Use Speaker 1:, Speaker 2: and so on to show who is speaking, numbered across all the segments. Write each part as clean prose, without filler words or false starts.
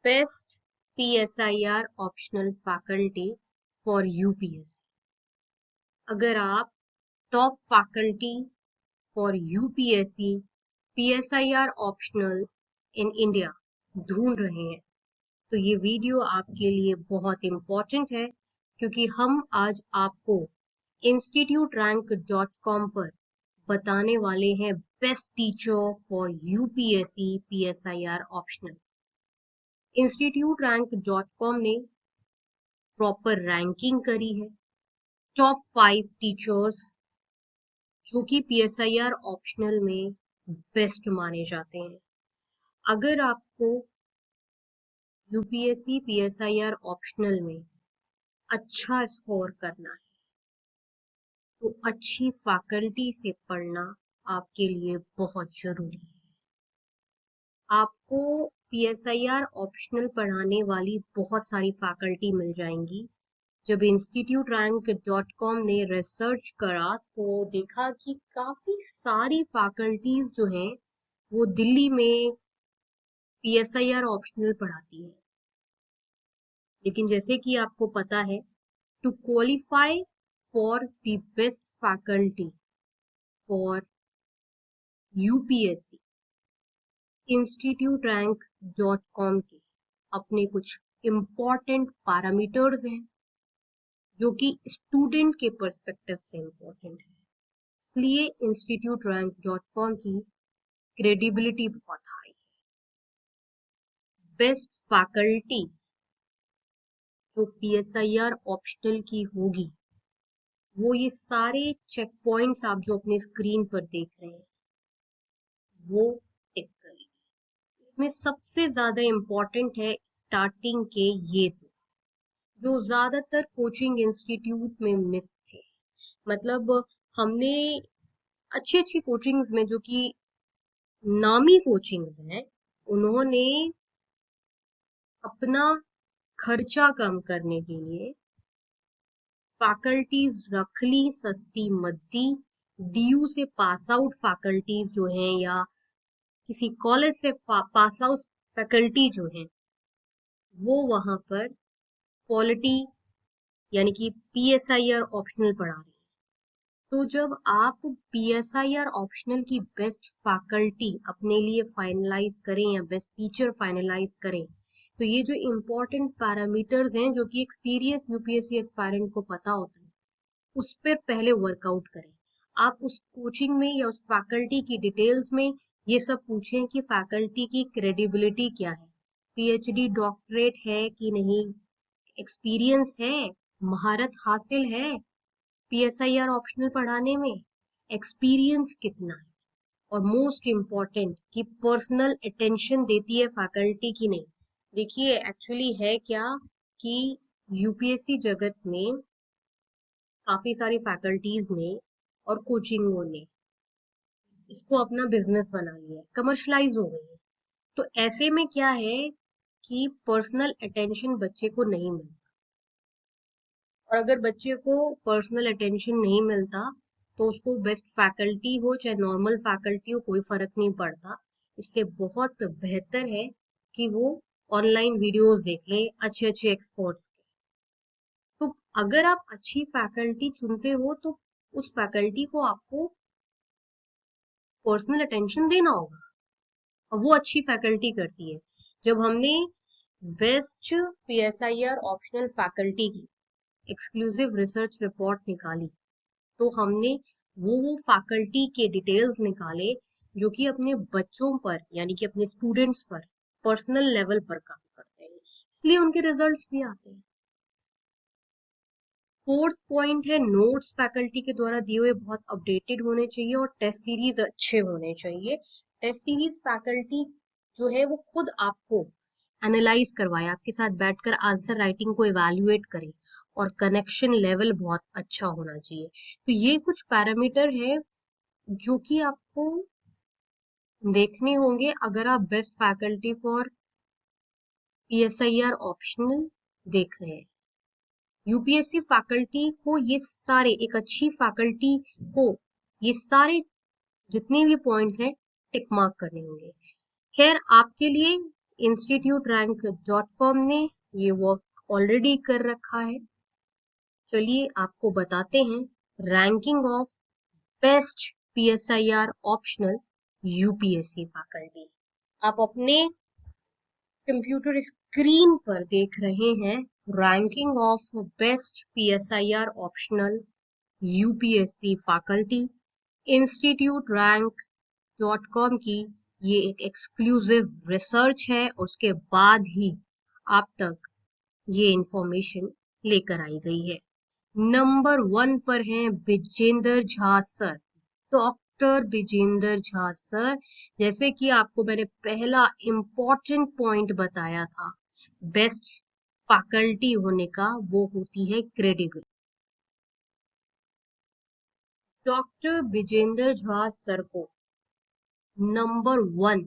Speaker 1: Best PSIR optional faculty for UPSC. अगर आप top faculty for UPSC PSIR optional in India ढूंढ रहे हैं तो ये वीडियो आपके लिए बहुत इम्पोर्टेंट है, क्योंकि हम आज आपको instituterank.com पर बताने वाले हैं best teacher for UPSC PSIR optional. instituterank.com ने प्रॉपर रैंकिंग करी है टॉप 5 टीचर्स जो कि PSIR ऑप्शनल में बेस्ट माने जाते हैं। अगर आपको यूपीएससी PSIR ऑप्शनल में अच्छा स्कोर करना है तो अच्छी फैकल्टी से पढ़ना आपके लिए बहुत जरूरी है। आपको PSIR ऑप्शनल पढ़ाने वाली बहुत सारी फैकल्टी मिल जाएंगी। जब instituterank.com ने रिसर्च करा तो देखा कि काफी सारी फैकल्टीज जो हैं वो दिल्ली में PSIR ऑप्शनल पढ़ाती है। लेकिन जैसे कि आपको पता है, to qualify for the best faculty for UPSC, instituterank.com के अपने कुछ इम्पॉर्टेंट पैरामीटर्स हैं जो कि स्टूडेंट के पर्सपेक्टिव से इम्पोर्टेंट है। इसलिए instituterank.com की क्रेडिबिलिटी बहुत हाई है। बेस्ट फैकल्टी जो PSIR ऑप्शनल की होगी वो ये सारे चेक पॉइंट्स आप जो अपने स्क्रीन पर देख रहे हैं वो टिक करेगी। इसमें सबसे ज्यादा इम्पोर्टेंट है स्टार्टिंग के ये दो जो ज्यादातर कोचिंग इंस्टीट्यूट में मिस थे। मतलब हमने अच्छी अच्छी कोचिंग्स में जो कि नामी कोचिंग्स हैं उन्होंने अपना खर्चा कम करने के लिए फैकल्टीज रख ली सस्ती मद्दी। DU से पास आउट फैकल्टीज जो हैं या किसी कॉलेज से पास आउट फैकल्टी जो हैं वो वहां पर क्वालिटी यानी कि PSIR ऑप्शनल पढ़ा रही है। तो जब आप PSIR ऑप्शनल की बेस्ट फैकल्टी अपने लिए फाइनलाइज करें या बेस्ट टीचर फाइनलाइज करें तो ये जो इम्पोर्टेंट पैरामीटर्स हैं जो कि एक सीरियस यूपीएससी एस्पायरेंट को पता होता है उस पर पहले वर्कआउट करें। आप उस कोचिंग में या उस फैकल्टी की डिटेल्स में ये सब पूछें कि फैकल्टी की क्रेडिबिलिटी क्या है, PhD डॉक्टरेट है कि नहीं, एक्सपीरियंस है, महारत हासिल है PSIR ऑप्शनल पढ़ाने में, एक्सपीरियंस कितना है, और मोस्ट इम्पॉर्टेंट कि पर्सनल अटेंशन देती है फैकल्टी की नहीं। देखिए एक्चुअली है क्या कि यूपीएससी जगत में काफी सारी फैकल्टीज ने और कोचिंगों ने इसको अपना बिजनेस बना लिया है, कमर्शलाइज हो गई है। तो ऐसे में क्या है कि पर्सनल अटेंशन बच्चे को नहीं मिलता, और अगर बच्चे को पर्सनल अटेंशन नहीं मिलता तो उसको बेस्ट फैकल्टी हो चाहे नॉर्मल फैकल्टी हो कोई फर्क नहीं पड़ता। इससे बहुत बेहतर है कि वो ऑनलाइन वीडियोस देख ले अच्छे अच्छे एक्सपर्ट्स के। तो अगर आप अच्छी फैकल्टी चुनते हो तो उस फैकल्टी को आपको पर्सनल अटेंशन देना होगा और वो अच्छी फैकल्टी करती है। जब हमने बेस्ट PSIR ऑप्शनल फैकल्टी की एक्सक्लूसिव रिसर्च रिपोर्ट निकाली तो हमने वो फैकल्टी के डिटेल्स निकाले जो कि अपने बच्चों पर यानी कि अपने स्टूडेंट्स पर पर्सनल लेवल पर काम करते हैं, इसलिए उनके रिजल्ट्स भी आते हैं। फोर्थ पॉइंट है नोट्स फैकल्टी के द्वारा दिए हुए बहुत अपडेटेड होने चाहिए और टेस्ट सीरीज अच्छे होने चाहिए। टेस्ट सीरीज फैकल्टी जो है वो खुद आपको एनालाइज करवाए, आपके साथ बैठकर आंसर राइटिंग को इवैल्यूएट करे और कनेक्शन लेवल बहुत अच्छा होना चाहिए। तो ये कुछ पैरामीटर है जो कि आपको देखने होंगे अगर आप best faculty for PSIR optional देख रहे हैं। यूपीएससी फैकल्टी को ये सारे, एक अच्छी फैकल्टी को ये सारे जितने भी पॉइंट्स हैं टिक मार्क करने होंगे। खैर आपके लिए instituterrank.com ने ये वर्क ऑलरेडी कर रखा है। चलिए आपको बताते हैं ranking of best PSIR optional UPSC faculty. आप अपने कंप्यूटर स्क्रीन पर देख रहे हैं ranking of best PSIR optional UPSC faculty. instituterrank.com की ये एक एक्सक्लूसिव रिसर्च है, उसके बाद ही आप तक ये इंफॉर्मेशन लेकर आई गई है। नंबर 1 पर हैं Vijendra Jha sir, doctor Vijendra Jha sir. जैसे कि आपको मैंने पहला इंपॉर्टेंट पॉइंट बताया था बेस्ट फैकल्टी होने का, वो होती है credible. Doctor Vijendra Jha sir को नंबर 1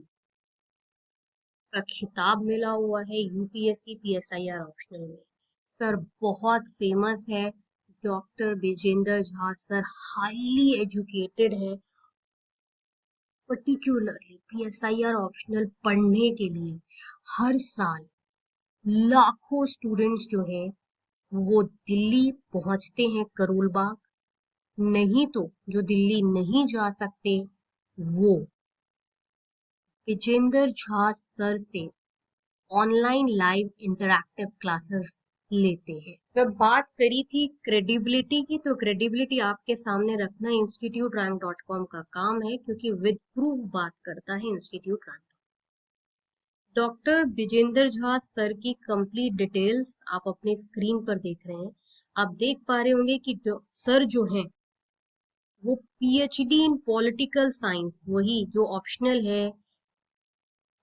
Speaker 1: का खिताब मिला हुआ है UPSC PSIR ऑप्शनल में। सर बहुत फेमस है, doctor Vijendra Jha sir highly educated है, पर्टिकुलरली PSIR ऑप्शनल पढ़ने के लिए हर साल लाखों स्टूडेंट्स जो हैं वो दिल्ली पहुंचते हैं करोल बाग, नहीं तो जो दिल्ली नहीं जा सकते वो विजेंद्र झा सर से ऑनलाइन लाइव इंटरैक्टिव क्लासेस लेते हैं। जब बात करी थी क्रेडिबिलिटी की, तो क्रेडिबिलिटी आपके सामने रखना instituterrank.com का काम है, क्योंकि विद प्रूफ बात करता है institute rank. Doctor Vijendra Jha sir की कंप्लीट डिटेल्स आप अपने स्क्रीन पर देख रहे हैं। आप देख पा रहे होंगे कि सर जो हैं वो PhD इन पॉलिटिकल साइंस, वही जो ऑप्शनल है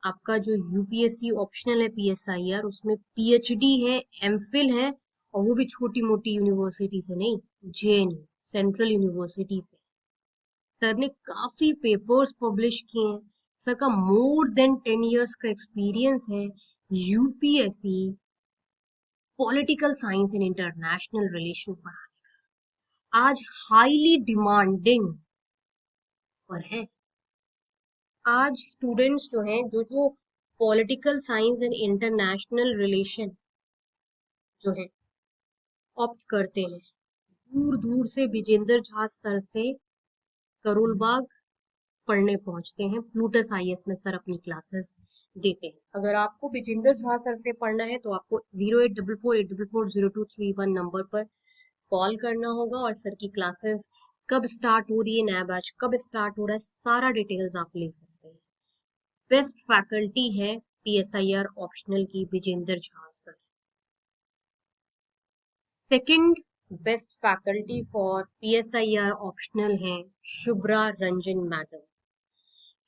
Speaker 1: आपका, जो UPSC ऑप्शनल है PSIR, उसमें PhD है, MPhil है, और वो भी छोटी मोटी यूनिवर्सिटी से नहीं, JNU सेंट्रल यूनिवर्सिटी से। सर ने काफी पेपर्स पब्लिश किए हैं। सर का मोर देन 10 इयर्स का एक्सपीरियंस है UPSC political science and international relation पढ़ाने का। आज हाईली डिमांडिंग पर है। आज स्टूडेंट्स जो हैं, जो political science and international relation जो है ऑप्ट करते हैं, दूर दूर से विजेंद्र झा सर से करोल बाग पढ़ने पहुंचते हैं। प्लूटस IS में सर अपनी क्लासेस देते हैं। अगर आपको विजेंद्र झा सर से पढ़ना है तो आपको 0844840231 नंबर पर कॉल करना होगा, और सर की क्लासेस कब स्टार्ट हो रही है, नया बैच कब स्टार्ट हो रहा है, सारा डिटेल्स आप ले सकते हैं। बेस्ट फैकल्टी है PSIR ऑप्शनल की Vijendra Jha sir. Second best faculty for PSIR optional है शुभ्रा रंजन मैडम।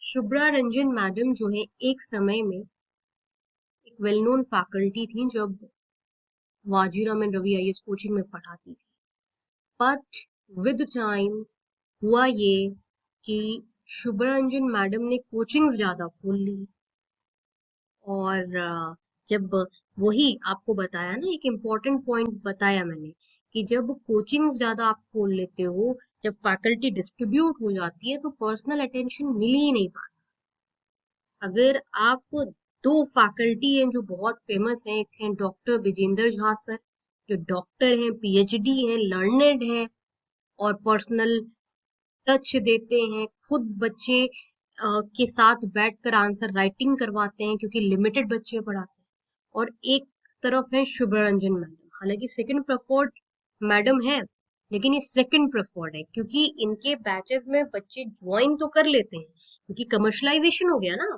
Speaker 1: शुभ्रा रंजन मैडम जो है एक समय में एक वेल नोन फैकल्टी थी, जब Vajiram and Ravi IAS coaching में पढ़ाती थी। बट विद टाइम हुआ ये कि शुभ्रा रंजन मैडम ने कोचिंग्स ज्यादा खोल ली, और जब वही आपको बताया ना, एक इम्पोर्टेंट पॉइंट बताया मैंने कि जब कोचिंग्स ज्यादा आप खोल लेते हो, जब फैकल्टी डिस्ट्रीब्यूट हो जाती है, तो पर्सनल अटेंशन मिल ही नहीं पाता। अगर आप दो फैकल्टी हैं जो बहुत फेमस हैं, एक हैं डॉक्टर विजेंद्र झा सर जो डॉक्टर हैं, PhD हैं, लर्नेड हैं, और पर्सनल टच देते हैं, खुद बच्चे के साथ बैठकर आंसर राइटिंग करवाते हैं क्योंकि लिमिटेड बच्चे पढ़ाते हैं। और एक तरफ है शुभ्रा रंजन मैडम, हालांकि सेकंड प्रेफर्ड मैडम है, लेकिन ये सेकंड प्रेफर्ड है क्योंकि इनके बैचेस में बच्चे ज्वाइन तो कर लेते हैं क्योंकि कमर्शलाइजेशन हो गया ना,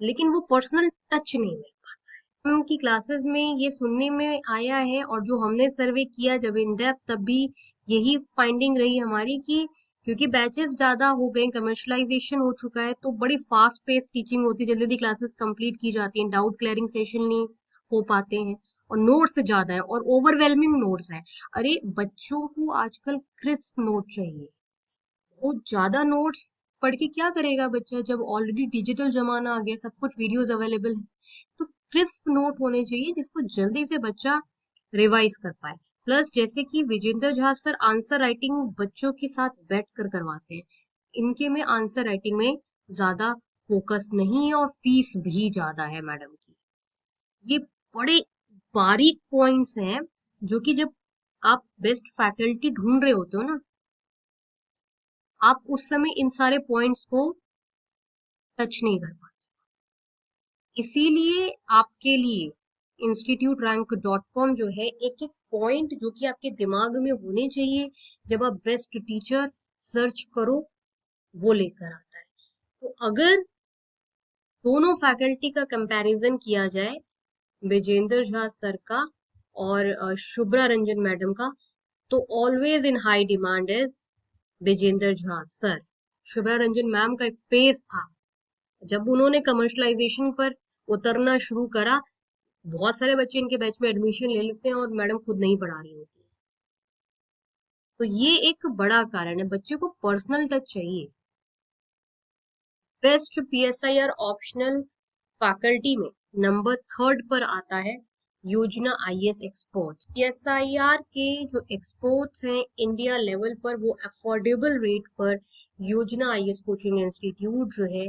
Speaker 1: लेकिन वो पर्सनल टच नहीं मिल पाता है। उनकी क्लासेस में ये सुनने में आया है, और जो हमने सर्वे किया जब इन डेप्थ, तब भी यही फाइंडिंग रही हमारी कि क्योंकि बैचेस ज्यादा हो गए, कमर्शलाइजेशन हो चुका है, तो बड़ी फास्ट पेस टीचिंग होती है, जल्दी जल्दी क्लासेस कंप्लीट की जाती हैं, डाउट क्लियरिंग सेशन नहीं हो पाते हैं, और नोट्स ज्यादा है और ओवरवेलमिंग नोट्स है। अरे बच्चों को आजकल क्रिस्प नोट चाहिए, बहुत ज्यादा नोट्स पढ़ के क्या करेगा बच्चा, जब ऑलरेडी डिजिटल जमाना आ गया, सब कुछ वीडियोस अवेलेबल है। तो क्रिस्प नोट होने चाहिए जिसको जल्दी से बच्चा रिवाइज कर पाए। प्लस जैसे कि Vijendra Jha sir answer writing बच्चों के साथ बैठ कर करवाते हैं, इनके में आंसर राइटिंग में ज्यादा फोकस नहीं है और फीस भी ज्यादा है मैडम की। ये बड़े बारीक पॉइंट्स हैं जो कि जब आप बेस्ट फैकल्टी ढूंढ रहे होते हो ना, आप उस समय इन सारे पॉइंट्स को टच नहीं कर पाते। इसीलिए आपके लिए instituterank.com जो है, एक एक पॉइंट जो कि आपके दिमाग में होने चाहिए जब आप बेस्ट टीचर सर्च करो, वो लेकर आता है। तो अगर दोनों फैकल्टी का कंपैरिजन किया जाए, विजेंद्र झा सर का और शुभ्रा रंजन मैडम का, तो always in high demand is Vijendra Jha sir. Shubhra Ranjan ma'am का एक फेस था, जब उन्होंने कमर्शलाइजेशन पर उतरना शुरू करा, बहुत सारे बच्चे इनके बैच में एडमिशन ले लेते हैं और मैडम खुद नहीं पढ़ा रही होती है। तो ये एक बड़ा कारण है, बच्चे को पर्सनल टच चाहिए। बेस्ट पीएसआईआर ऑप्शनल फैकल्टी में नंबर 3 पर आता है योजना आईएएस एक्सपोर्ट्स। पीएसआईआर के जो एक्सपोर्ट्स हैं इंडिया लेवल पर, वो अफोर्डेबल रेट पर योजना आईएएस कोचिंग इंस्टीट्यूट जो है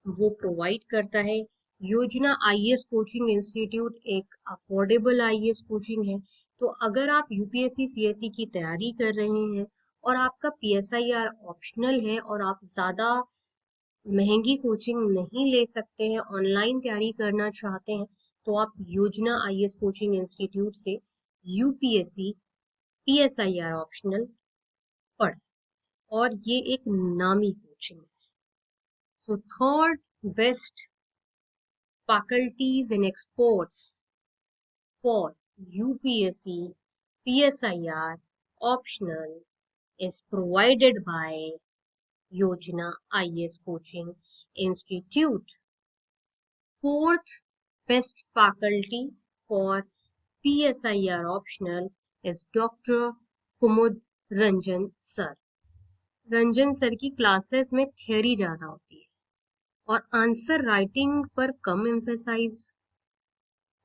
Speaker 1: वो प्रोवाइड करता है। योजना आईएएस कोचिंग इंस्टीट्यूट एक अफोर्डेबल आईएएस कोचिंग है। तो अगर आप यूपीएससी सीएससी की तैयारी कर रहे हैं और आपका पीएसआईआर ऑप्शनल है और आप ज्यादा महंगी कोचिंग नहीं ले सकते हैं, ऑनलाइन तैयारी करना चाहते हैं, तो आप योजना आईएएस कोचिंग इंस्टीट्यूट से यूपीएससी पीएसआईआर ऑप्शनल पढ़ सकते, और ये एक नामी कोचिंग है। So third best faculties in exports for UPSC PSIR optional is provided by Yojana IAS Coaching Institute. Fourth best faculty for PSIR optional is Dr. Kumud Ranjan sir. Ranjan sir की classes में theory ज्यादा होती है और answer writing पर कम emphasise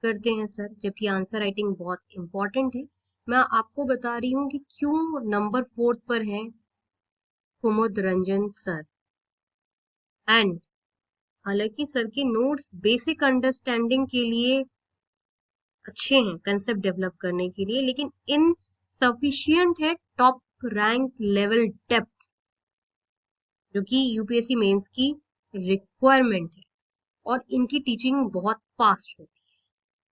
Speaker 1: करते हैं sir, जबकि आंसर राइटिंग बहुत इंपॉर्टेंट है। मैं आपको बता रही हूँ कि क्यों नंबर 4 पर है कुमुद रंजन सर। एंड हालांकि सर के नोट्स बेसिक अंडरस्टैंडिंग के लिए अच्छे हैं, कंसेप्ट डेवलप करने के लिए, लेकिन इन सफिशियंट है टॉप रैंक लेवल डेप्थ जो कि यूपीएससी मेंस की रिक्वायरमेंट है, और इनकी टीचिंग बहुत फास्ट होती है,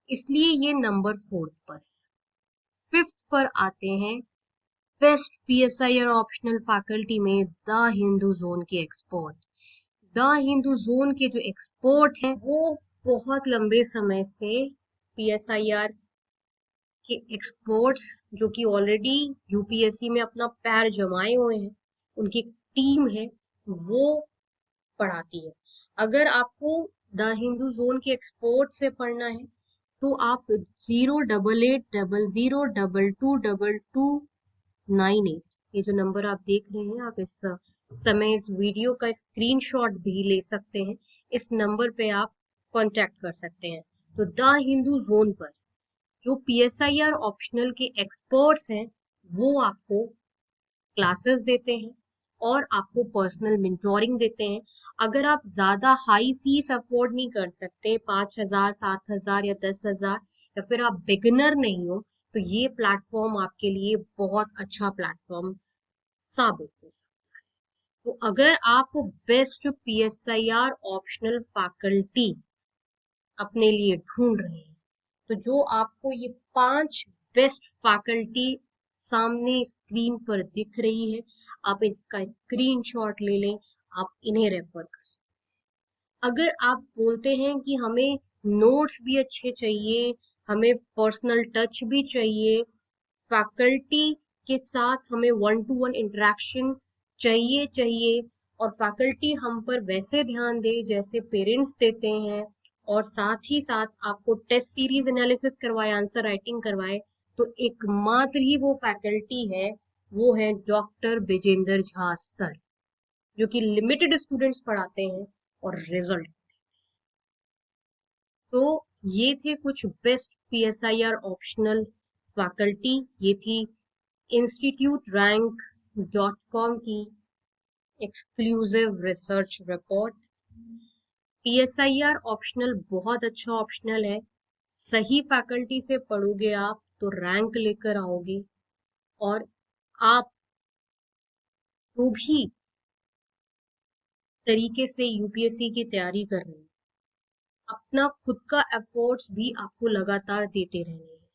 Speaker 1: इसलिए ये नंबर 4 पर। 5th पर आते हैं बेस्ट पीएसआईआर ऑप्शनल फैकल्टी में द हिंदू जोन के एक्सपर्ट। द हिंदू जोन के जो एक्सपर्ट हैं वो बहुत लंबे समय से पीएसआईआर के एक्सपर्ट्स जो कि ऑलरेडी यूपीएससी में अपना पैर जमाए हुए हैं, उनकी टीम है, वो पढ़ाती है। अगर आपको द हिंदू जोन के एक्सपर्ट से पढ़ना है तो आप 08800222298, ये जो नंबर आप देख रहे हैं, आप इस समय इस वीडियो का स्क्रीनशॉट भी ले सकते हैं, इस नंबर पे आप कांटेक्ट कर सकते हैं। तो द हिंदू जोन पर जो पीएसआईआर ऑप्शनल के एक्सपर्ट्स हैं वो आपको क्लासेस देते हैं और आपको पर्सनल मेंटोरिंग देते हैं। अगर आप ज्यादा हाई फीस अफोर्ड नहीं कर सकते, 5,000 7,000 या 10,000, या फिर आप बिगिनर नहीं हो, तो ये प्लेटफॉर्म आपके लिए बहुत अच्छा प्लेटफॉर्म साबित हो सकता है। तो अगर आप बेस्ट पीएसआईआर ऑप्शनल फैकल्टी अपने लिए ढूंढ रहे हैं, तो जो आपको ये 5 बेस्ट फैकल्टी सामने स्क्रीन पर दिख रही है, आप इसका स्क्रीनशॉट ले लें, आप इन्हें रेफर कर सकते हैं। अगर आप बोलते हैं कि हमें नोट्स भी अच्छे चाहिए, हमें पर्सनल टच भी चाहिए, फैकल्टी के साथ हमें 1-to-1 इंटरेक्शन चाहिए, और फैकल्टी हम पर वैसे ध्यान दे जैसे पेरेंट्स देते हैं, और साथ ही साथ आपको टेस्ट सीरीज एनालिसिस करवाए, आंसर राइटिंग करवाए, तो एकमात्र ही वो फैकल्टी है, वो है डॉक्टर विजेंद्र झा सर, जो कि लिमिटेड स्टूडेंट्स पढ़ाते हैं और रिजल्ट। तो ये थे कुछ बेस्ट पीएसआईआर ऑप्शनल फैकल्टी, ये थी instituterank.com की exclusive research report. PSIR optional बहुत अच्छा ऑप्शनल है। सही फैकल्टी से पढ़ोगे आप तो रैंक लेकर आओगे। और आप जो भी तरीके से यूपीएससी की तैयारी कर रहे हैं, अपना खुद का एफर्ट्स भी आपको लगातार देते रहने हैं।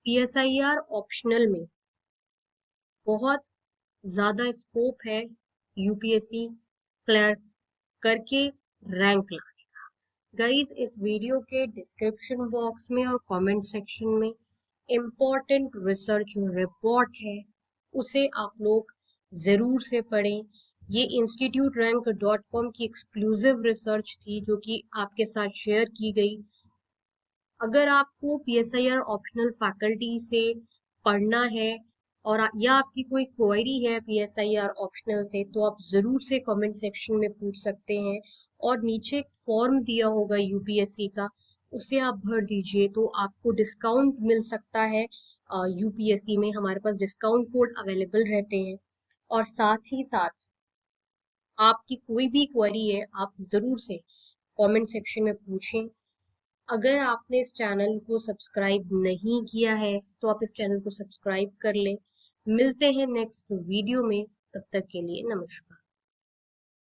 Speaker 1: PSIR ऑप्शनल में बहुत ज्यादा स्कोप है यूपीएससी क्लियर करके रैंक लाने का। गाइस, इस वीडियो के डिस्क्रिप्शन बॉक्स में और कमेंट सेक्शन में इम्पोर्टेंट रिसर्च रिपोर्ट है, उसे आप लोग जरूर से पढ़ें। ये instituterrank.com की एक्सक्लूसिव रिसर्च थी जो कि आपके साथ शेयर की गई। अगर आपको PSIR ऑप्शनल फैकल्टी से पढ़ना है और या आपकी कोई क्वेरी है PSIR ऑप्शनल से, तो आप जरूर से कमेंट सेक्शन में पूछ सकते हैं। और नीचे एक फॉर्म दिया होगा यूपीएससी का, उसे आप भर दीजिए तो आपको डिस्काउंट मिल सकता है। यूपीएससी में हमारे पास डिस्काउंट कोड अवेलेबल रहते हैं। और साथ ही साथ आपकी कोई भी क्वेरी है आप जरूर से कमेंट सेक्शन में पूछें। अगर आपने इस चैनल को सब्सक्राइब नहीं किया है तो आप इस चैनल को सब्सक्राइब कर लें। मिलते हैं नेक्स्ट वीडियो में, तब तक के लिए नमस्कार।